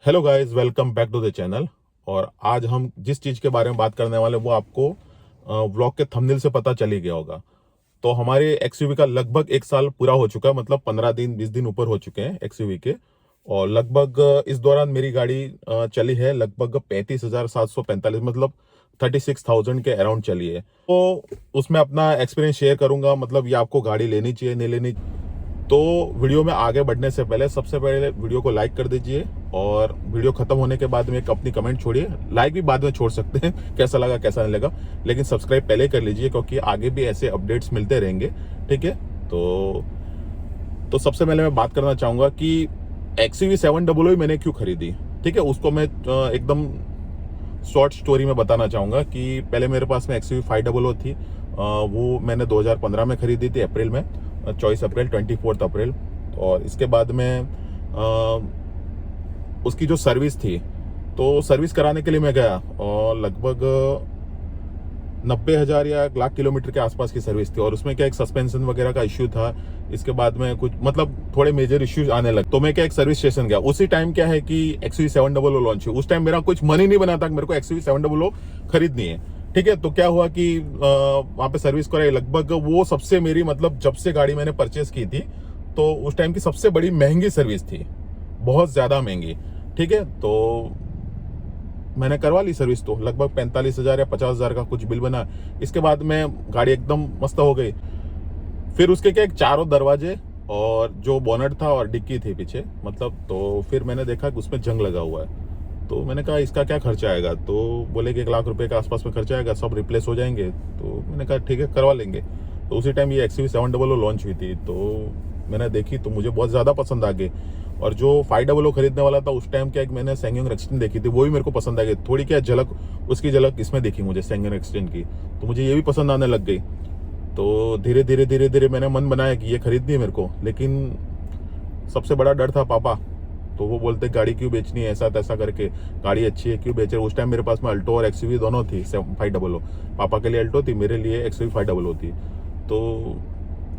Hello guys, welcome back to the channel. और आज हम जिस चीज़ के बारे में बात करने वाले हैं वो आपको व्लॉग के थंबनेल से पता चल ही गया होगा। तो हमारे एक्सयूवी का लगभग 1 साल पूरा हो चुका है, मतलब 15 दिन 20 दिन ऊपर हो चुके हैं एक्सयूवी के। और लगभग इस दौरान मेरी गाड़ी चली है लगभग 35,745, मतलब 36,000 के अराउंड चली है। तो उसमें अपना एक्सपीरियंस शेयर करूंगा, मतलब ये आपको गाड़ी लेनी चाहिए नहीं लेनी। तो वीडियो में आगे बढ़ने से पहले सबसे पहले वीडियो को लाइक कर दीजिए, और वीडियो खत्म होने के बाद में एक अपनी कमेंट छोड़िए। लाइक भी बाद में छोड़ सकते हैं कैसा लगा कैसा नहीं लगा, लेकिन सब्सक्राइब पहले कर लीजिए क्योंकि आगे भी ऐसे अपडेट्स मिलते रहेंगे। ठीक है, तो सबसे पहले मैं बात करना चाहूंगा कि एक्सयूवी 700 मैंने क्यों खरीदी। ठीक है, उसको मैं एकदम शॉर्ट स्टोरी में बताना चाहूंगा कि पहले मेरे पास में एक्सयूवी 500 थी। वो मैंने 2015 में खरीदी थी, अप्रैल में, 24 अप्रैल, 24 अप्रैल। और इसके बाद में उसकी जो सर्विस थी, तो सर्विस कराने के लिए मैं गया और लगभग 90,000 या 1 लाख किलोमीटर के आसपास की सर्विस थी। और उसमें क्या एक सस्पेंशन वगैरह का इश्यू था। इसके बाद में कुछ मतलब थोड़े मेजर इश्यूज आने लगे, तो मैं क्या एक सर्विस स्टेशन गया। उसी टाइम क्या है कि एक्सयूवी 700 लॉन्च हुई। उस टाइम मेरा कुछ मन ही नहीं बना था कि मेरे को एक्सयूवी 700 खरीदनी है। ठीक है, तो क्या हुआ कि वहां पे सर्विस कराई। लगभग वो सबसे मेरी, मतलब जब से गाड़ी मैंने परचेस की थी तो उस टाइम की सबसे बड़ी महंगी सर्विस थी, बहुत ज्यादा महंगी। ठीक है, तो मैंने करवा ली सर्विस। तो लगभग 45,000 या 50,000 का कुछ बिल बना। इसके बाद में गाड़ी एकदम मस्त हो गई। फिर उसके क्या एक चारों दरवाजे और जो बोनट था और डिक्की थी पीछे, मतलब, तो फिर मैंने देखा कि उसमें जंग लगा हुआ है। तो मैंने कहा इसका क्या खर्चा आएगा, तो बोले कि 1 लाख रुपए के आसपास में खर्चा आएगा, सब रिप्लेस हो जाएंगे। तो मैंने कहा ठीक है, करवा लेंगे। तो उसी टाइम ये एक्सयूवी 700 लॉन्च हुई थी, तो मैंने देखी तो मुझे बहुत ज़्यादा पसंद आ गई। और जो 500 खरीदने वाला था उस टाइम क्या एक मैंने सैंगयोंग एक्सटेंड देखी थी, वो भी मेरे को पसंद आ गई। थोड़ी क्या झलक, उसकी झलक इसमें देखी मुझे सैंगयोंग एक्सटेंड की, तो मुझे ये भी पसंद आने लग गई। तो धीरे धीरे धीरे धीरे मैंने मन बनाया कि ये खरीदनी है मेरे को। लेकिन सबसे बड़ा डर था पापा। तो वो बोलते गाड़ी क्यों बेचनी है, ऐसा तैसा करके, गाड़ी अच्छी है क्यों बेच रहे। उस टाइम मेरे पास में अल्टो और एक्सयूवी दोनों थी 500। पापा के लिए अल्टो थी, मेरे लिए एक्सयूवी 500 थी। तो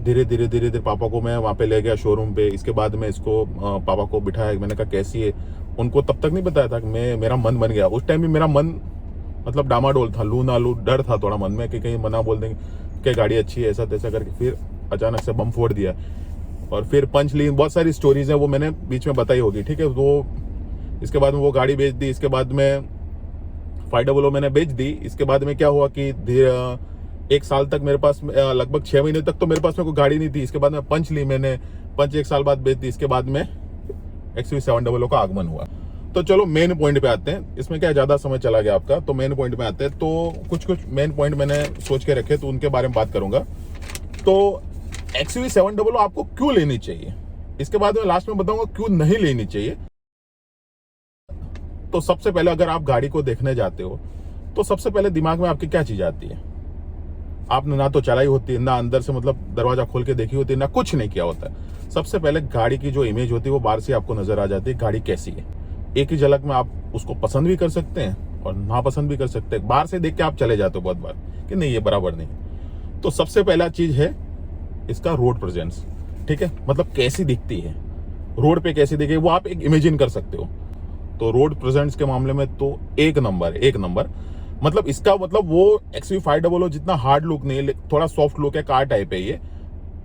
धीरे धीरे धीरे धीरे पापा को मैं वहाँ पे ले गया शोरूम पे। इसके बाद में इसको पापा को बिठाया, मैंने कहा कैसी है। उनको तब तक नहीं बताया था कि मेरा मन बन गया। उस टाइम भी मेरा मन मतलब डामाडोल था, लू ना लू, डर था थोड़ा मन में कि कहीं मना बोल देंगे कि गाड़ी अच्छी है, ऐसा तैसा करके। फिर अचानक से बम फोड़ दिया। और फिर पंच ली, बहुत सारी स्टोरीज हैं वो मैंने बीच में बताई होगी। ठीक है, तो इसके बाद में वो गाड़ी बेच दी। इसके बाद में 500 मैंने बेच दी। इसके बाद में क्या हुआ कि 1 साल तक मेरे पास लगभग 6 महीने तक तो मेरे पास में कोई गाड़ी नहीं थी। इसके बाद में पंच ली मैंने, पंच 1 साल बाद बेच दी। इसके बाद में एक्सयूवी 700 का आगमन हुआ। तो चलो मेन पॉइंट पे आते हैं। इसमें क्या ज्यादा समय चला गया आपका, तो मेन पॉइंट पे आते हैं। तो कुछ कुछ मेन पॉइंट मैंने सोच के रखे, तो उनके बारे में बात करूंगा। तो एक्सयूवी 700 आपको क्यों लेनी चाहिए, इसके बाद में लास्ट में बताऊंगा क्यों नहीं लेनी चाहिए। तो सबसे पहले अगर आप गाड़ी को देखने जाते हो तो सबसे पहले दिमाग में आपकी क्या चीज आती है। आपने ना तो चलाई होती है, ना अंदर से मतलब दरवाजा खोल के देखी होती है, ना कुछ नहीं किया होता है। सबसे पहले गाड़ी की जो इमेज होती है वो बाहर से आपको नजर आ जाती है, गाड़ी कैसी है। एक ही झलक में आप उसको पसंद भी कर सकते हैं और नापसंद भी कर सकते हैं। बाहर से देख के आप चले जाते हो बहुत बार कि नहीं ये बराबर नहीं। तो सबसे पहला चीज है इसका रोड प्रेजेंस। ठीक है, मतलब कैसी दिखती है, रोड पे कैसी दिखेगी वो आप एक इमेजिन कर सकते हो। तो रोड प्रेजेंस के मामले में तो एक नंबर, एक नंबर। मतलब इसका मतलब वो एक्सयूवी 500 जितना हार्ड लुक नहीं है, थोड़ा सॉफ्ट लुक है, कार टाइप है ये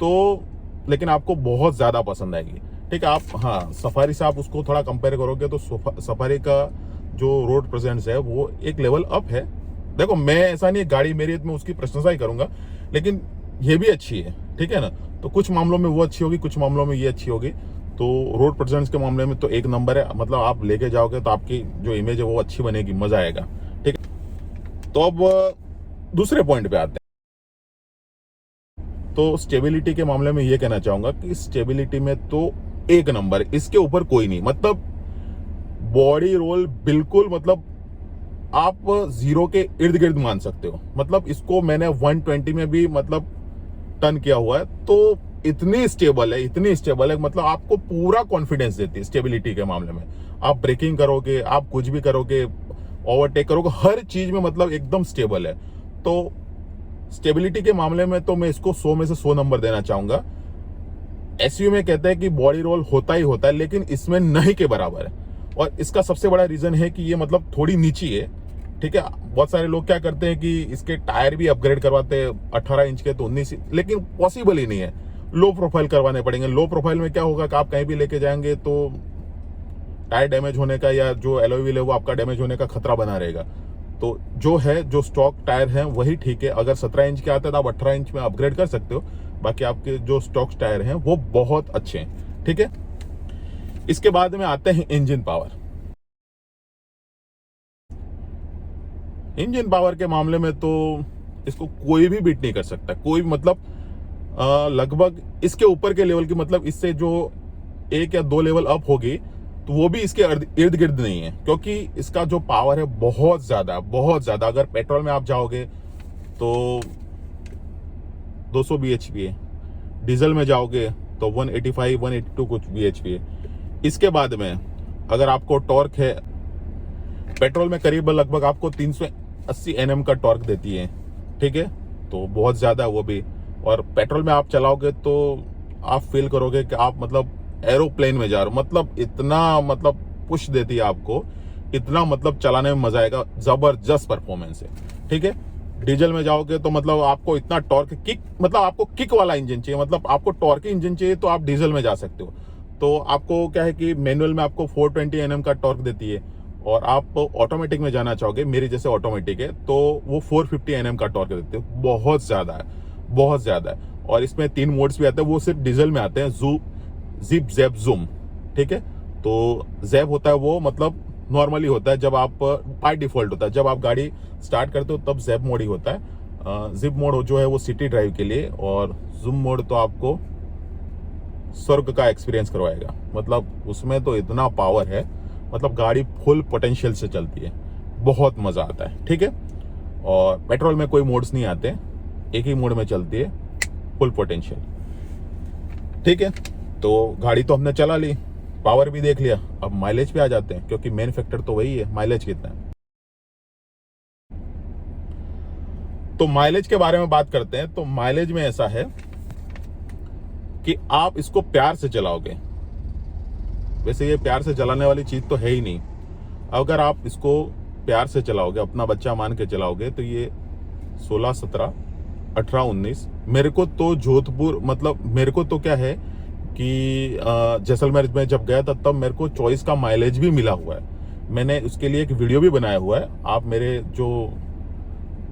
तो, लेकिन आपको बहुत ज्यादा पसंद आएगी। ठीक है, आप हाँ सफारी से आप उसको थोड़ा कंपेयर करोगे तो सफारी का जो रोड प्रेजेंस है वो एक लेवल अप है। देखो मैं ऐसा नहीं है गाड़ी मेरी है तो मैं उसकी प्रशंसा ही करूंगा, लेकिन ये भी अच्छी है। ठीक है ना, तो कुछ मामलों में वो अच्छी होगी, कुछ मामलों में ये अच्छी होगी। तो रोड प्रेजेंस के मामले में तो एक नंबर है। मतलब आप लेके जाओगे तो आपकी जो इमेज है वो अच्छी बनेगी, मजा आएगा। ठीक है, तो अब दूसरे पॉइंट पे आते हैं। तो स्टेबिलिटी के मामले में ये कहना चाहूंगा कि स्टेबिलिटी में तो एक नंबर, इसके ऊपर कोई नहीं। मतलब बॉडी रोल बिल्कुल, मतलब आप जीरो के इर्द गिर्द मान सकते हो। मतलब इसको मैंने 120 में भी मतलब टर्न किया हुआ है, तो इतनी स्टेबल है, इतनी स्टेबल है, मतलब आपको पूरा कॉन्फिडेंस देती है स्टेबिलिटी के मामले में। आप ब्रेकिंग करोगे, आप कुछ भी करोगे, ओवरटेक करोगे, हर चीज में मतलब एकदम स्टेबल है। तो स्टेबिलिटी के मामले में तो मैं इसको 100 में से 100 नंबर देना चाहूंगा। एसयूवी में कहते हैं कि बॉडी रोल होता ही होता है, लेकिन इसमें नहीं के बराबर है। और इसका सबसे बड़ा रीजन है कि ये मतलब थोड़ी नीची है, ठीक है। बहुत सारे लोग क्या करते हैं कि इसके टायर भी अपग्रेड करवाते हैं 18 इंच के तो 19, लेकिन पॉसिबल ही नहीं है, लो प्रोफाइल करवाने पड़ेंगे। लो प्रोफाइल में क्या होगा कि आप कहीं भी लेके जाएंगे तो टायर डैमेज होने का या जो एलॉय व्हील है वो आपका डैमेज होने का खतरा बना रहेगा। तो जो है, जो स्टॉक टायर है वही ठीक है। अगर 17 इंच के आते हैं तो आप 18 इंच में अपग्रेड कर सकते हो, बाकी आपके जो स्टॉक टायर हैं वो बहुत अच्छे हैं, ठीक है। इसके बाद में आते हैं इंजन पावर। इंजन पावर के मामले में तो इसको कोई भी बीट नहीं कर सकता, कोई भी, मतलब लगभग इसके ऊपर के लेवल की, मतलब इससे जो 1 या 2 लेवल अप होगी तो वो भी इसके इर्द गिर्द नहीं है, क्योंकि इसका जो पावर है बहुत ज्यादा, बहुत ज्यादा। अगर पेट्रोल में आप जाओगे तो 200 bhp है, डीजल में जाओगे तो 185 182 कुछ bhp है। इसके बाद में अगर आपको टॉर्क है, पेट्रोल में करीब लगभग आपको 380 Nm का टॉर्क देती है, ठीक है, तो बहुत ज्यादा है वो भी। और पेट्रोल में आप चलाओगे तो आप फील करोगे कि आप मतलब एरोप्लेन में जा रहे हो, मतलब इतना मतलब पुश देती है आपको, इतना मतलब चलाने में मजा आएगा, जबरदस्त परफॉर्मेंस है, ठीक है। डीजल में जाओगे तो मतलब आपको इतना टॉर्क, किक, मतलब आपको किक वाला इंजन चाहिए, मतलब आपको टॉर्क इंजन चाहिए तो आप डीजल में जा सकते हो। तो आपको क्या है कि मैनुअल में आपको 420 Nm का टॉर्क देती है, और आप ऑटोमेटिक में जाना चाहोगे, मेरी जैसे ऑटोमेटिक है, तो वो 450 Nm का टॉर्क देते हो। बहुत ज्यादा है, बहुत ज्यादा है। और इसमें 3 मोड्स भी आते हैं, वो सिर्फ डीजल में आते हैं, जिप, जैब, जूम, ठीक है। तो जैब होता है वो मतलब नॉर्मली होता है, जब आप बाय डिफॉल्ट होता है, जब आप गाड़ी स्टार्ट करते हो तब जैब मोड ही होता है। जिप मोड जो है वो सिटी ड्राइव के लिए, और जूम मोड तो आपको स्वर्ग का एक्सपीरियंस करवाएगा, मतलब उसमें तो इतना पावर है, मतलब गाड़ी फुल पोटेंशियल से चलती है, बहुत मजा आता है, ठीक है। और पेट्रोल में कोई मोड्स नहीं आते, एक ही मोड में चलती है, फुल पोटेंशियल, ठीक है। तो गाड़ी तो हमने चला ली, पावर भी देख लिया, अब माइलेज पे आ जाते हैं, क्योंकि मेन फैक्टर तो वही है, माइलेज कितना है। तो माइलेज के बारे में बात करते हैं। तो माइलेज में ऐसा है कि आप इसको प्यार से चलाओगे, वैसे ये प्यार से चलाने वाली चीज तो है ही नहीं। अगर आप इसको प्यार से चलाओगे, अपना बच्चा मान के चलाओगे, तो ये 16, 17, 18, 19, मेरे को तो जोधपुर, मतलब मेरे को तो क्या है कि जैसलमेर में जब गया था तब मेरे को 24 का माइलेज भी मिला हुआ है। मैंने उसके लिए एक वीडियो भी बनाया हुआ है, आप मेरे जो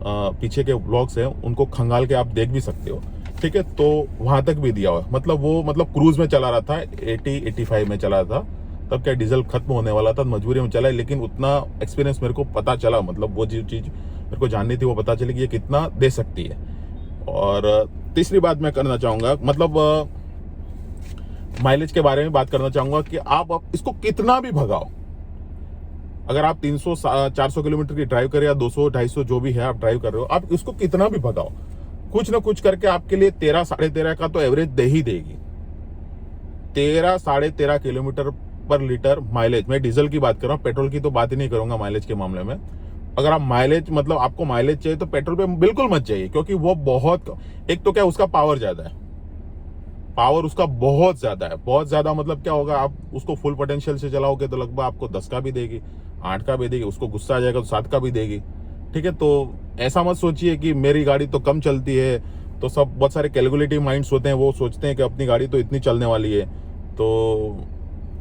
पीछे के ब्लॉग्स हैं उनको खंगाल के आप देख भी सकते हो, ठीक है। तो वहां तक भी दिया हुआ है, मतलब वो मतलब क्रूज में चला रहा था, 80-85 में चला था, तब क्या डीजल खत्म होने वाला था, मजबूरी में चला, लेकिन उतना एक्सपीरियंस मेरे को पता चला, मतलब वो जो चीज मेरे को जाननी थी वो पता चली कि ये कितना दे सकती है। और तीसरी बात मैं करना चाहूंगा, मतलब माइलेज के बारे में बात करना चाहूंगा कि आप इसको कितना भी भगाओ, अगर आप 300-400 किलोमीटर की ड्राइव करें या 200-250 जो भी है आप ड्राइव कर रहे हो, आप इसको कितना भी भगाओ, कुछ ना कुछ करके आपके लिए 13-13.5 का तो एवरेज दे ही देगी। 13-13.5 किलोमीटर पर लीटर माइलेज, मैं डीजल की बात कर रहा हूँ, पेट्रोल की तो बात ही नहीं करूंगा माइलेज के मामले में। अगर आप माइलेज, मतलब आपको माइलेज चाहिए तो पेट्रोल पे बिल्कुल मत जाइए, क्योंकि वो बहुत, एक तो क्या उसका पावर ज्यादा है, पावर उसका बहुत ज्यादा है, बहुत ज्यादा। मतलब क्या होगा, आप उसको फुल पोटेंशियल से चलाओगे तो लगभग आपको 10 का भी देगी, 8 का भी देगी, उसको गुस्सा आ जाएगा तो 7 का भी देगी, ठीक है। तो ऐसा मत सोचिए कि मेरी गाड़ी तो कम चलती है, तो सब बहुत सारे कैलकुलेटिव माइंड्स होते हैं, वो सोचते हैं कि अपनी गाड़ी तो इतनी चलने वाली है तो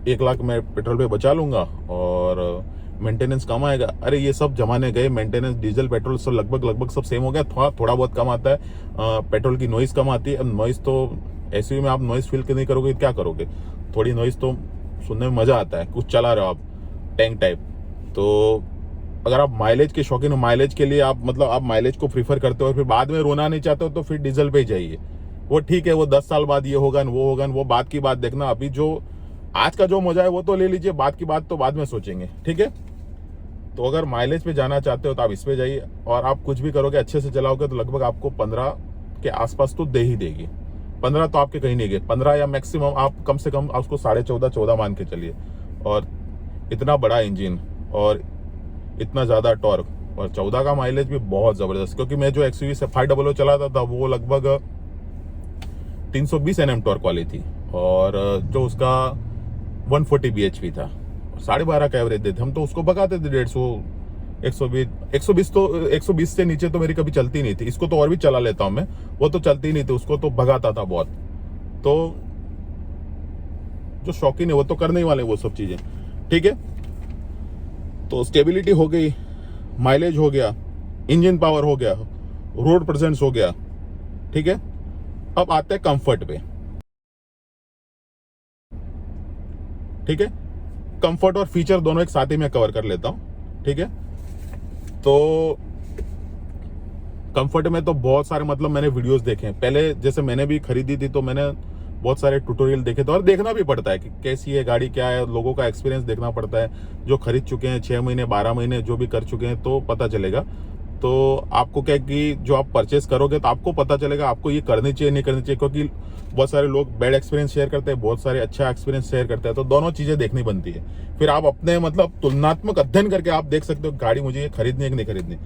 1 लाख मैं पेट्रोल पे बचा लूंगा और मेंटेनेंस कम आएगा। अरे ये सब जमाने गए, मेंटेनेंस डीजल पेट्रोल सब लगभग सब सेम हो गया, थोड़ा बहुत कम आता है। पेट्रोल की नॉइज कम आती है, अब नॉइज तो एसयूवी में आप नॉइज फील नहीं करोगे, क्या करोगे, थोड़ी नॉइज तो सुनने में मजा आता है, कुछ चला रहे हो आप टैंक टाइप। तो अगर आप माइलेज के शौकीन हो, माइलेज के लिए आप, मतलब आप माइलेज को प्रीफर करते हो, फिर बाद में रोना नहीं चाहते हो, तो फिर डीजल पे ही जाइए। वो ठीक है, वो 10 साल बाद ये होगा वो होगा, वो बात की बात देखना, अभी जो आज का जो मजा है वो तो ले लीजिए, बात की बात तो बाद में सोचेंगे, ठीक है। तो अगर माइलेज पे जाना चाहते हो तो आप इस पे जाइए, और आप कुछ भी करोगे अच्छे से चलाओगे तो लगभग आपको 15 के आसपास तो दे ही देगी। 15 तो आपके कहीं नहीं गए, 15 या मैक्सिमम आप कम से कम उसको 14.5-14 मान के चलिए। और इतना बड़ा इंजन और इतना ज्यादा टॉर्क और 14 का माइलेज भी बहुत जबरदस्त, क्योंकि मैं जो एक्सयूवी से 500 चलाता था वो लगभग 320 Nm टॉर्क वाली थी, और जो उसका 140 bhp था, 12.5 का एवरेज देते, हम तो उसको भगाते थे 150 120 तो 120 से नीचे तो मेरी कभी चलती नहीं थी। इसको तो और भी चला लेता हूं मैं, वो तो चलती नहीं थी, उसको तो भगाता था बहुत। तो जो शौकीन है वो तो करने ही वाले वो सब चीजें, ठीक है। तो स्टेबिलिटी हो गई, माइलेज हो गया, इंजन पावर हो गया, रोड प्रेजेंस हो गया, ठीक है। अब आते हैं कंफर्ट पे, ठीक है। कंफर्ट और फीचर दोनों एक साथ ही मैं कवर कर लेता हूं, ठीक है। तो कंफर्ट में तो बहुत सारे मतलब मैंने वीडियोस देखे हैं पहले, जैसे मैंने भी खरीदी थी तो मैंने बहुत सारे ट्यूटोरियल देखे थे, और देखना भी पड़ता है कि कैसी है गाड़ी, क्या है, लोगों का एक्सपीरियंस देखना पड़ता है, जो खरीद चुके हैं 6 महीने 12 महीने जो भी कर चुके हैं, तो पता चलेगा। तो आपको क्या कि जो आप परचेस करोगे तो आपको पता चलेगा आपको ये करनी चाहिए नहीं करनी चाहिए, क्योंकि बहुत सारे लोग बैड एक्सपीरियंस शेयर करते हैं, बहुत सारे अच्छा एक्सपीरियंस शेयर करते हैं, तो दोनों चीजें देखनी बनती है। फिर आप अपने मतलब तुलनात्मक अध्ययन करके आप देख सकते हो गाड़ी मुझे ये खरीदनी है कि नहीं खरीदनी।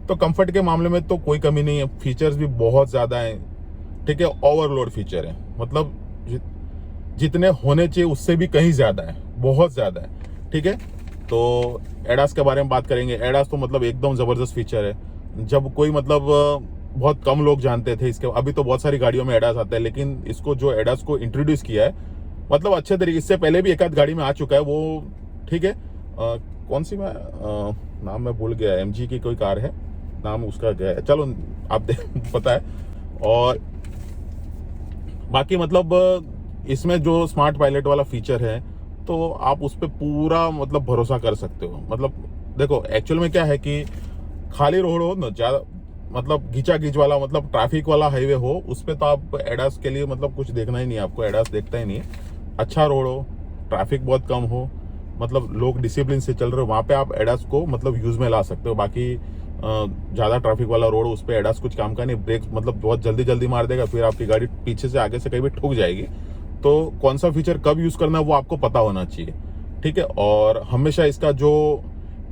तो कंफर्ट के मामले में तो कोई कमी नहीं है, फीचर्स भी बहुत ज्यादा है, ठीक है। ओवरलोड फीचर है, मतलब जितने होने चाहिए उससे भी कहीं ज्यादा है, बहुत ज्यादा है, ठीक है। तो एडास के बारे में बात करेंगे। एडास तो मतलब एकदम जबरदस्त फीचर है, जब कोई मतलब बहुत कम लोग जानते थे इसके, अभी तो बहुत सारी गाड़ियों में एडास आता है, लेकिन इसको जो एडास को इंट्रोड्यूस किया है मतलब अच्छे तरीके, इससे पहले भी एक आध गाड़ी में आ चुका है वो, ठीक है। कौन सी मैं नाम मैं भूल गया, MG की कोई कार है, नाम उसका गया है, चलो आप पता है। और बाकी मतलब इसमें जो स्मार्ट पायलट वाला फीचर है तो आप उस पर पूरा मतलब भरोसा कर सकते हो। मतलब देखो एक्चुअल में क्या है कि खाली रोड हो ना, ज्यादा मतलब घिंचा घिंच वाला मतलब ट्रैफिक वाला हाईवे हो, उस पर तो आप एडास के लिए मतलब कुछ देखना ही नहीं है, आपको एडास देखता ही नहीं है। अच्छा रोड हो, ट्रैफिक बहुत कम हो, मतलब लोग डिसिप्लिन से चल रहे हो, वहां पे आप एडास को मतलब यूज में ला सकते हो। बाकी ज्यादा ट्रैफिक वाला रोड, उस पर एडास कुछ काम का नहीं, ब्रेक मतलब बहुत जल्दी जल्दी मार देगा, फिर आपकी गाड़ी पीछे से आगे से कहीं भी ठुक जाएगी। तो कौन सा फीचर कब यूज करना है वो आपको पता होना चाहिए, ठीक है। और हमेशा इसका जो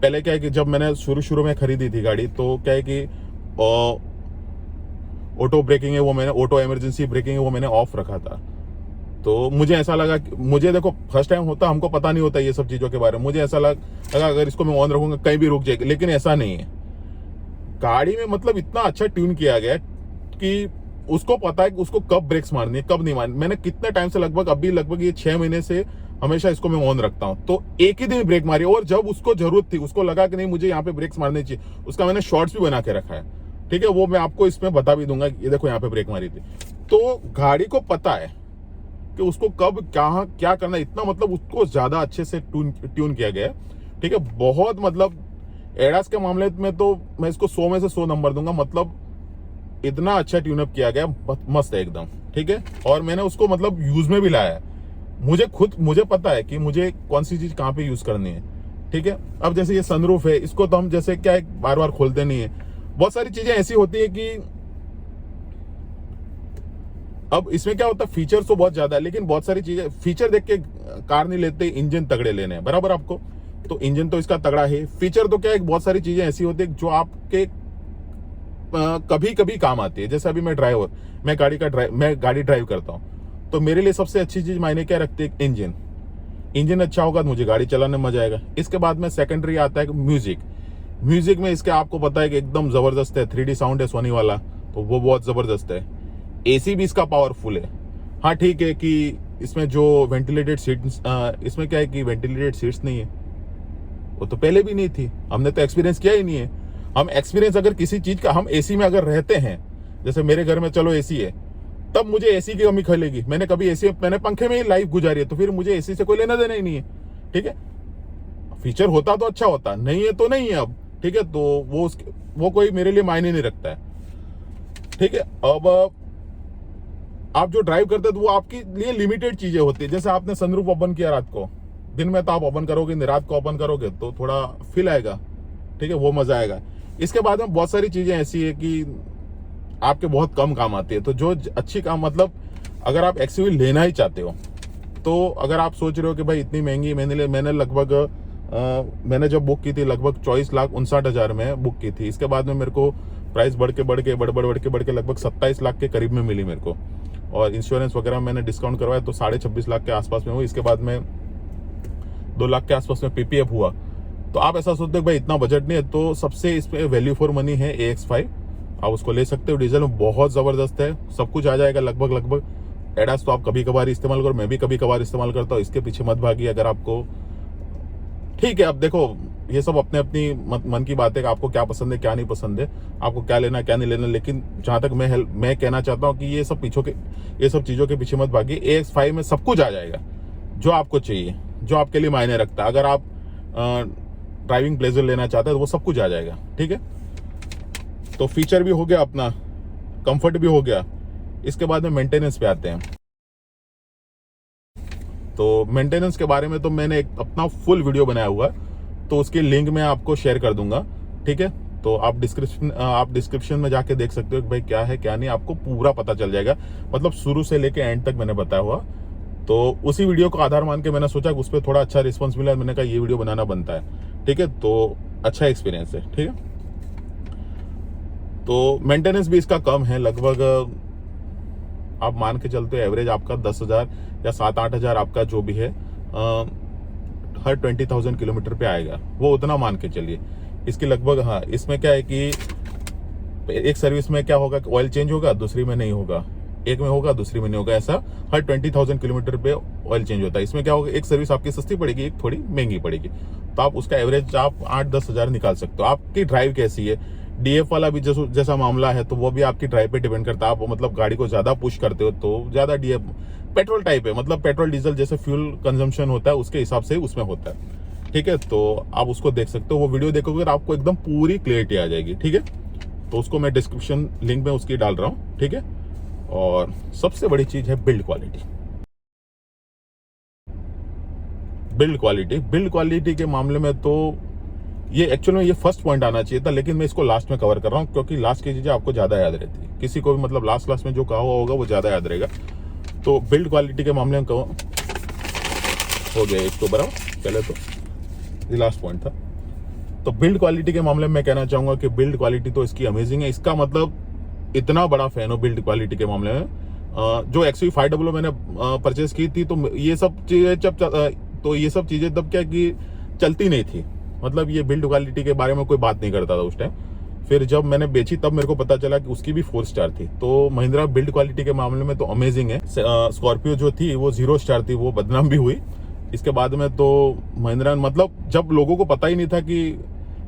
पहले क्या है कि जब मैंने शुरू में खरीदी थी गाड़ी, तो क्या है कि ऑटो ब्रेकिंग है वो मैंने, ऑटो इमरजेंसी ब्रेकिंग है वो मैंने ऑफ रखा था। तो मुझे ऐसा लगा कि मुझे देखो फर्स्ट टाइम होता, हमको पता नहीं होता ये सब चीजों के बारे में, मुझे ऐसा लगा अगर इसको मैं ऑन रखूंगा कहीं भी रुक जाएगी, लेकिन ऐसा नहीं है। गाड़ी में मतलब इतना अच्छा ट्यून किया गया कि उसको पता है कि उसको कब ब्रेक्स मारनी है कब नहीं मारनी। मैंने कितने टाइम से लगभग ये 6 महीने से हमेशा इसको मैं ऑन रखता हूं, तो एक ही दिन ब्रेक मारी, और जब उसको जरूरत थी, उसको लगा कि नहीं मुझे यहाँ पे ब्रेक्स मारने चाहिए, उसका मैंने शॉर्ट्स भी बना के रखा है, ठीक है। वो मैं आपको इसमें बता भी दूंगा, ये देखो यहाँ पे ब्रेक मारी थी। तो गाड़ी को पता है कि उसको कब क्या करना है, इतना मतलब उसको ज्यादा अच्छे से ट्यून किया गया है, ठीक है। बहुत मतलब एडास के मामले में तो मैं इसको 100 में से 100 नंबर दूंगा, मतलब इतना अच्छा ट्यूनअप किया गया, मस्त है एकदम, ठीक है। और मैंने उसको मतलब यूज में भी लाया है, मुझे पता है कि मुझे कौन सी चीज कहाँ पे यूज करनी है, ठीक है। अब जैसे ये सनरूफ है, इसको तो हम जैसे क्या है बार बार खोलते नहीं है, बहुत सारी चीजें ऐसी होती है कि अब इसमें क्या होता है, फीचर तो बहुत ज्यादा है, लेकिन बहुत सारी चीजें फीचर देख के कार नहीं लेते, इंजन तगड़े लेने हैं बराबर आपको। तो इंजन तो इसका तगड़ा है, फीचर तो क्या है, बहुत सारी चीजें ऐसी होती है जो आपके कभी कभी काम आती है। जैसे अभी मैं गाड़ी ड्राइव करता हूँ, तो मेरे लिए सबसे अच्छी चीज मायने क्या रखती है, इंजन अच्छा होगा तो मुझे गाड़ी चलाने में मजा आएगा। इसके बाद में सेकेंडरी आता है म्यूजिक में इसके आपको पता है कि एकदम जबरदस्त है, 3D साउंड है सोनी वाला, तो वो बहुत जबरदस्त है। एसी भी इसका पावरफुल है। हाँ ठीक है कि इसमें जो वेंटिलेटेड सीट्स, इसमें क्या है कि वेंटिलेटेड सीट्स नहीं है, वो तो पहले भी नहीं थी, हमने तो एक्सपीरियंस किया ही नहीं है। हम एक्सपीरियंस अगर किसी चीज का, हम एसी में अगर रहते हैं, जैसे मेरे घर में चलो एसी है, तब मुझे एसी की कमी खलेगी। मैंने पंखे में ही लाइफ गुजारी है, तो फिर मुझे एसी से कोई लेना देना ही नहीं है, ठीक है। फीचर होता तो अच्छा होता, नहीं है तो नहीं है अब, ठीक है। तो वो कोई मेरे लिए मायने नहीं रखता है, ठीक है। अब आप जो ड्राइव करते हैं तो वो आपके लिए लिमिटेड चीजें होती है। जैसे आपने सनरूफ ओपन किया रात को, दिन में तो आप ओपन करोगे नहीं, रात को ओपन करोगे तो थोड़ा फील आएगा, ठीक है, वो मजा आएगा। इसके बाद में बहुत सारी चीजें ऐसी है कि आपके बहुत कम काम आती है। तो जो अच्छी काम, मतलब अगर आप एक्सयूवी लेना ही चाहते हो, तो अगर आप सोच रहे हो कि भाई इतनी महंगी, मैंने जब बुक की थी लगभग 24,59,000 में बुक की थी। इसके बाद में मेरे को प्राइस बढ़ के लगभग 27 लाख के करीब में मिली मेरे को, और इंश्योरेंस वगैरह मैंने डिस्काउंट करवाया तो 26.5 लाख के आसपास में हुई। इसके बाद में 2 लाख के आसपास में पीपीएफ हुआ, तो आप ऐसा सोचते हो भाई इतना बजट नहीं है, तो सबसे इसमें वैल्यू फॉर मनी है AX5। आप उसको ले सकते हो, डीजल में बहुत ज़बरदस्त है, सब कुछ आ जाएगा लगभग। एडास तो आप कभी कभार इस्तेमाल करो, मैं भी कभी कभार इस्तेमाल करता हूँ, इसके पीछे मत भागिए। अगर आपको ठीक है, अब देखो ये सब अपने अपनी मन की बात है कि आपको क्या पसंद है क्या नहीं पसंद है, आपको क्या लेना क्या नहीं लेना, लेकिन जहाँ तक मैं कहना चाहता हूँ कि ये सब चीज़ों के पीछे मत भागिए। AX5 में सब कुछ आ जाएगा जो आपको चाहिए, जो आपके लिए मायने रखता है। अगर आप ड्राइविंग प्लेजर लेना चाहते हैं तो वो सब कुछ आ जाएगा, ठीक है। तो फीचर भी हो गया अपना, कंफर्ट भी हो गया, इसके बाद में मेंटेनेंस पे आते हैं। तो मेंटेनेंस के बारे में तो मैंने एक अपना फुल वीडियो बनाया हुआ है, तो उसकी लिंक मैं आपको शेयर कर दूंगा, ठीक है। तो आप डिस्क्रिप्शन में जाके देख सकते हो कि भाई क्या है क्या नहीं, आपको पूरा पता चल जाएगा, मतलब शुरू से लेके एंड तक मैंने बताया हुआ। तो उसी वीडियो को आधार मान के मैंने सोचा कि उस पर थोड़ा अच्छा रिस्पॉन्स मिला, मैंने कहा ये वीडियो बनाना बनता है, ठीक है। तो अच्छा एक्सपीरियंस है, ठीक है। तो मेंटेनेंस भी इसका कम है, लगभग आप मान के चलते हो एवरेज आपका 10,000 या 7-8 हज़ार आपका जो भी है हर 20,000 किलोमीटर पे आएगा, वो उतना मान के चलिए। इसकी लगभग, हाँ, इसमें क्या है कि एक सर्विस में क्या होगा कि ऑयल चेंज होगा, दूसरी में नहीं होगा, एक में होगा दूसरी में नहीं होगा, ऐसा हर 20,000 किलोमीटर पे ऑयल चेंज होता है। इसमें क्या होगा, एक सर्विस आपकी सस्ती पड़ेगी, एक थोड़ी महंगी पड़ेगी, तो आप उसका एवरेज आप 8-10 हज़ार निकाल सकते हो। आपकी ड्राइव कैसी है, डीएफ वाला भी जैसा मामला है, तो वो भी आपकी ड्राइव पे डिपेंड करता है। आप मतलब गाड़ी को ज्यादा पुश करते हो तो ज्यादा डीएफ, पेट्रोल टाइप है, मतलब पेट्रोल डीजल जैसे फ्यूल कंजम्पशन होता है उसके हिसाब से उसमें होता है, ठीक है। तो आप उसको देख सकते हो, वो वीडियो देखोगे तो आपको एकदम पूरी क्लियरिटी आ जाएगी, ठीक है। तो उसको मैं डिस्क्रिप्शन लिंक में उसकी डाल रहा हूँ, ठीक है। और सबसे बड़ी चीज है बिल्ड क्वालिटी। बिल्ड क्वालिटी के मामले में तो ये एक्चुअली में ये फर्स्ट पॉइंट आना चाहिए था, लेकिन मैं इसको लास्ट में कवर कर रहा हूँ, क्योंकि लास्ट की चीजें आपको ज्यादा याद रहती है। किसी को भी मतलब लास्ट क्लास में जो कहा हुआ होगा वो ज्यादा याद रहेगा। तो बिल्ड क्वालिटी के मामले में कहो हो गया एक तो बराबर, पहले तो ये लास्ट पॉइंट था। तो बिल्ड क्वालिटी के मामले में मैं कहना चाहूंगा कि बिल्ड क्वालिटी तो इसकी अमेजिंग है। इसका मतलब इतना बड़ा फैन हो बिल्ड क्वालिटी के मामले में। जो XUV500 मैंने परचेज की थी, तो ये सब चीजें तब क्या कि चलती नहीं थी, मतलब ये बिल्ड क्वालिटी के बारे में कोई बात नहीं करता था उस टाइम। फिर जब मैंने बेची तब मेरे को पता चला कि उसकी भी 4 स्टार थी। तो महिंद्रा बिल्ड क्वालिटी के मामले में तो अमेजिंग है। स्कॉर्पियो जो थी वो 0 स्टार थी, वो बदनाम भी हुई। इसके बाद में तो महिंद्रा, मतलब जब लोगों को पता ही नहीं था कि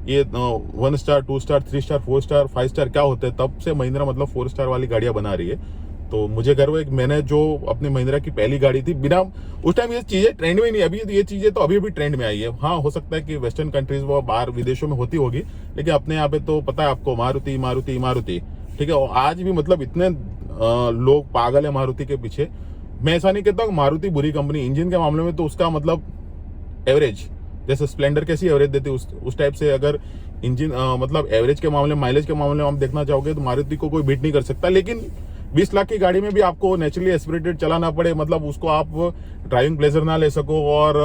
ये 1 star 2 star 3 star 4 star 5 star क्या होते हैं, तब से महिंद्रा मतलब 4 स्टार वाली गाड़ियां बना रही है। तो मुझे गर्व है कि मैंने जो अपनी महिंद्रा की पहली गाड़ी थी, बिना उस टाइम ये चीजें ट्रेंड में नहीं, अभी ये चीजें तो अभी भी ट्रेंड में आई है। हाँ, हो सकता है कि वेस्टर्न कंट्रीज वो बाहर विदेशों में होती होगी, लेकिन अपने यहाँ पे तो पता है आपको मारुति मारुति मारुति, ठीक है। और आज भी मतलब इतने लोग पागल है मारुति के पीछे। मैं ऐसा नहीं कहता हूँ मारुति बुरी कंपनी, इंजन के मामले में तो उसका मतलब एवरेज, जैसे स्प्लेंडर कैसी एवरेज देती है उस टाइप से अगर इंजन मतलब एवरेज के मामले में, माइलेज के मामले में हम देखना चाहोगे तो मारुति को कोई बीट नहीं कर सकता। लेकिन 20 लाख की गाड़ी में भी आपको नेचुरली एस्पिरेटेड चलाना पड़े, मतलब उसको आप ड्राइविंग प्लेजर ना ले सको और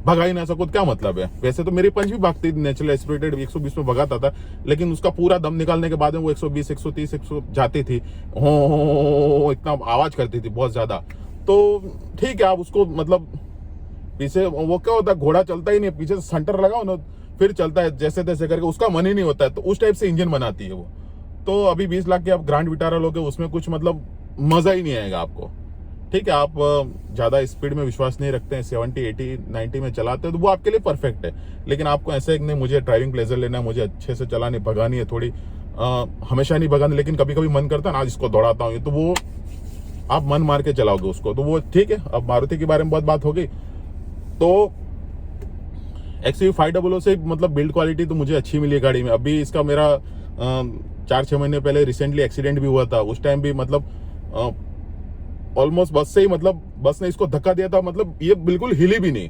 भगा ही ना सको, क्या मतलब है। वैसे तो मेरी पंच भी भागती थी नेचुरल एस्पिरेटेड, 120 में भगाता था, लेकिन उसका पूरा दम निकालने के बाद में वो 120 130 100 जाती थी, हो इतना आवाज करती थी बहुत ज्यादा। तो ठीक है, आप उसको मतलब पीछे वो क्या होता है, घोड़ा चलता ही नहीं, पीछे से सेंटर लगाओ ना फिर चलता है, जैसे तैसे करके, उसका मन ही नहीं होता है। तो उस टाइप से इंजन बनाती है वो। तो अभी 20 लाख के आप ग्रैंड विटारा लोगे, उसमें कुछ मतलब मजा ही नहीं आएगा आपको, ठीक है। आप ज्यादा स्पीड में विश्वास नहीं रखते हैं, 70 80 90 में चलाते हैं तो वो आपके लिए परफेक्ट है। लेकिन आपको ऐसा है कि नहीं मुझे ड्राइविंग प्लेजर लेना है, मुझे अच्छे से चलानी भगानी है थोड़ी, हमेशा नहीं भगानी, लेकिन कभी कभी मन करता है ना, आज इसको दौड़ाता हूँ, तो वो आप मन मार के चलाओगे उसको, तो वो ठीक है। अब मारुति के बारे में बहुत बात हो गई। तो XUV500 से मतलब बिल्ड क्वालिटी तो मुझे अच्छी मिली है गाड़ी में। अभी इसका मेरा 4-6 महीने पहले रिसेंटली एक्सीडेंट भी हुआ था। उस टाइम भी मतलब ऑलमोस्ट बस से ही, मतलब बस ने इसको धक्का दिया था, मतलब ये बिल्कुल हिली भी नहीं,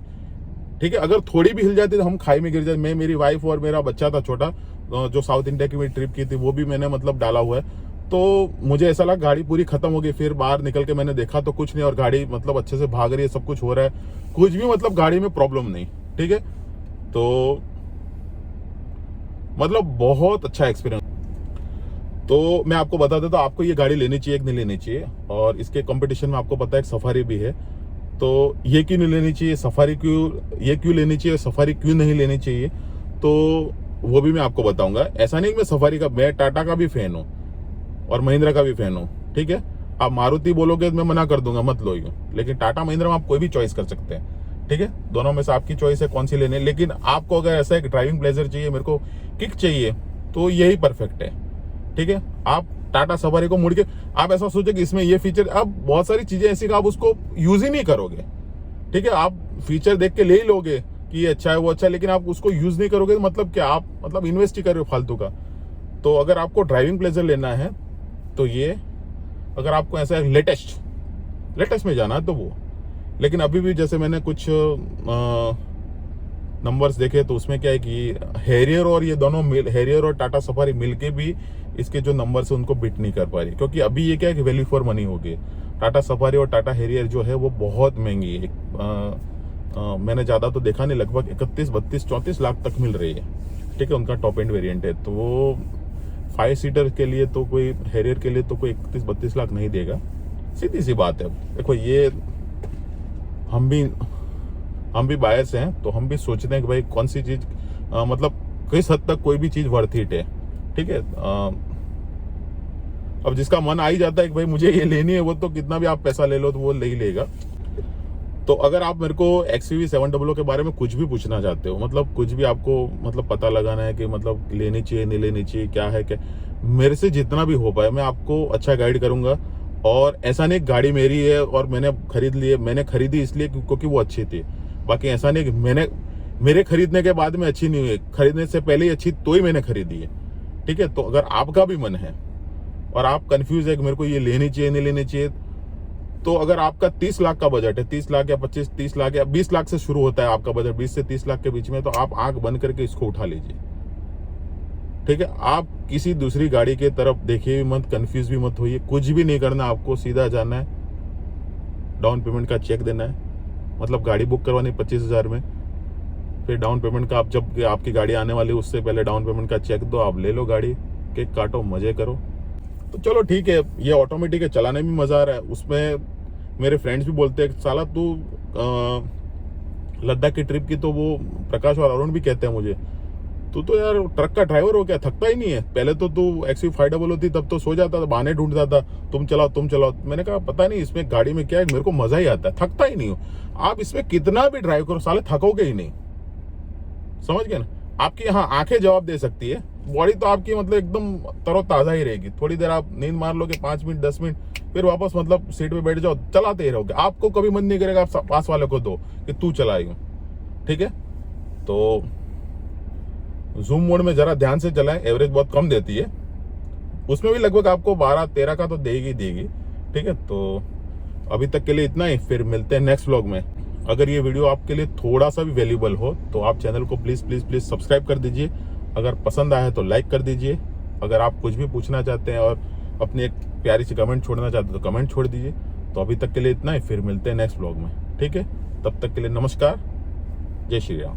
ठीक है। अगर थोड़ी भी हिल जाती तो हम खाई में गिर जाते। मैं, मेरी वाइफ और मेरा बच्चा था छोटा, जो साउथ इंडिया की मेरी ट्रिप की थी, वो भी मैंने मतलब डाला हुआ है। तो मुझे ऐसा लगा गाड़ी पूरी खत्म हो गई। फिर बाहर निकल के मैंने देखा तो कुछ नहीं, और गाड़ी मतलब अच्छे से भाग रही है, सब कुछ हो रहा है, कुछ भी मतलब गाड़ी में प्रॉब्लम नहीं, ठीक है। तो मतलब बहुत अच्छा एक्सपीरियंस। तो मैं आपको बता देता हूं, आपको ये गाड़ी लेनी चाहिए कि नहीं लेनी चाहिए। और इसके कंपटीशन में आपको पता है एक सफारी भी है, तो ये क्यों नहीं लेनी चाहिए, सफारी क्यों, ये क्यों लेनी चाहिए, सफारी क्यों नहीं लेनी चाहिए, तो वो भी मैं आपको बताऊंगा। ऐसा नहीं कि मैं सफारी का, मैं टाटा का भी फैन हूँ और महिंद्रा का भी फैन हूँ, ठीक है। आप मारुति बोलोगे तो मैं मना कर दूंगा, मत लो यूं, लेकिन टाटा महिंद्रा में आप कोई भी चॉइस कर सकते हैं, ठीक है। दोनों में से आपकी चॉइस है कौन सी लेनी है। लेकिन आपको अगर ऐसा एक ड्राइविंग प्लेजर चाहिए, मेरे को किक चाहिए, तो यही परफेक्ट है, ठीक है। आप टाटा सफारी को मुड़ के आप ऐसा सोचे कि इसमें ये फीचर, अब बहुत सारी चीजें ऐसी कि आप उसको यूज ही नहीं करोगे, ठीक है। आप फीचर देख के ले ही लोगे कि ये अच्छा है वो अच्छा है, लेकिन आप उसको यूज नहीं करोगे तो मतलब क्या, आप मतलब इन्वेस्ट ही कर रहे हो फालतू का। तो अगर आपको ड्राइविंग प्लेजर लेना है तो ये, अगर आपको ऐसा लेटेस्ट में जाना है तो वो। लेकिन अभी भी जैसे मैंने कुछ नंबर्स देखे तो उसमें क्या है कि हैरियर और ये दोनों हैरियर और टाटा सफारी मिलके भी इसके जो नंबर्स है उनको बीट नहीं कर पा रही, क्योंकि अभी ये क्या है कि वैल्यू फॉर मनी हो गई। टाटा सफारी और टाटा हैरियर जो है वो बहुत महंगी है। मैंने ज़्यादा तो देखा नहीं, लगभग 31, 32, 34 लाख तक मिल रही है, ठीक है। उनका टॉप एंड वेरिएंट है, तो वो 5 सीटर के लिए तो कोई, हैरियर के लिए तो कोई 31-32 लाख नहीं देगा, सीधी सी बात है। देखो ये हम भी बायर्स हैं, तो हम भी सोचते हैं कि भाई कौन सी चीज मतलब किस हद तक कोई भी चीज वर्थ इट है, ठीक है। अब जिसका मन आ ही जाता है कि भाई मुझे ये लेनी है, वो तो कितना भी आप पैसा ले लो तो वो ले ही लेगा। तो अगर आप मेरे को XUV 700 के बारे में कुछ भी पूछना चाहते हो, मतलब कुछ भी आपको मतलब पता लगाना है कि मतलब लेनी चाहिए नहीं लेनी चाहिए, क्या है क्या, मेरे से जितना भी हो पाए मैं आपको अच्छा गाइड करूंगा। और ऐसा नहीं गाड़ी मेरी है और मैंने खरीदी इसलिए क्योंकि वो अच्छी थी। बाकी ऐसा नहीं कि मेरे खरीदने के बाद में अच्छी नहीं हुई, खरीदने से पहले ही अच्छी तो ही मैंने खरीदी है, ठीक है। तो अगर आपका भी मन है और आप कंफ्यूज है कि मेरे को ये लेनी चाहिए नहीं लेनी चाहिए, तो अगर आपका 30 लाख का बजट है, 30 लाख या 30 लाख या 20 लाख से शुरू होता है आपका बजट, 20 से 30 लाख के बीच में, तो आप आंख बंद करके इसको उठा लीजिए, ठीक है। आप किसी दूसरी गाड़ी की तरफ देखिए भी मत, कंफ्यूज भी मत होइए, कुछ भी नहीं करना, आपको सीधा जाना है, डाउन पेमेंट का चेक देना है, मतलब गाड़ी बुक करवानी 25,000 में, फिर डाउन पेमेंट का आप जब आपकी गाड़ी आने वाली है उससे पहले डाउन पेमेंट का चेक दो, आप ले लो गाड़ी, केक काटो, मजे करो। तो चलो ठीक है, ये ऑटोमेटिक है, चलाने में मजा आ रहा है। उसमें मेरे फ्रेंड्स भी बोलते हैं साला तू लद्दाख की ट्रिप की, तो वो प्रकाश और अरुण भी कहते हैं मुझे, तू तो यार ट्रक का ड्राइवर हो गया, थकता ही नहीं है। पहले तो तू XUV 500 होती तब तो सो जाता था, बहाने ढूंढता था, तुम चलाओ। मैंने कहा पता नहीं इसमें गाड़ी में क्या है, मेरे को मजा ही आता है, थकता ही नहीं हूँ। आप इसमें कितना भी ड्राइव करो साले थकोगे ही नहीं, समझ गए ना। आपकी यहाँ आंखें जवाब दे सकती है, बॉडी तो आपकी मतलब एकदम तरोताजा ही रहेगी। थोड़ी देर आप नींद मार लोगे, 5 मिनट 10 मिनट, फिर वापस मतलब सीट पे बैठ जाओ, चलाते ही रहोगे। आपको कभी मन नहीं करेगा आप पास वाले को दो कि तू चलाई हूं, ठीक है। तो जूम मोड में जरा ध्यान से चलाएं, एवरेज बहुत कम देती है, उसमें भी लगभग आपको 12-13 का तो देगी, ठीक है। तो अभी तक के लिए इतना ही, फिर मिलते हैं नेक्स्ट व्लॉग में। अगर ये वीडियो आपके लिए थोड़ा सा भी वैल्यूबल हो तो आप चैनल को प्लीज सब्सक्राइब कर दीजिए। अगर पसंद आया तो लाइक कर दीजिए। अगर आप कुछ भी पूछना चाहते हैं और अपनी एक प्यारी सी कमेंट छोड़ना चाहते हैं तो कमेंट छोड़ दीजिए। तो अभी तक के लिए इतना ही, फिर मिलते हैं नेक्स्ट व्लॉग में, ठीक है। तब तक के लिए नमस्कार, जय श्री राम।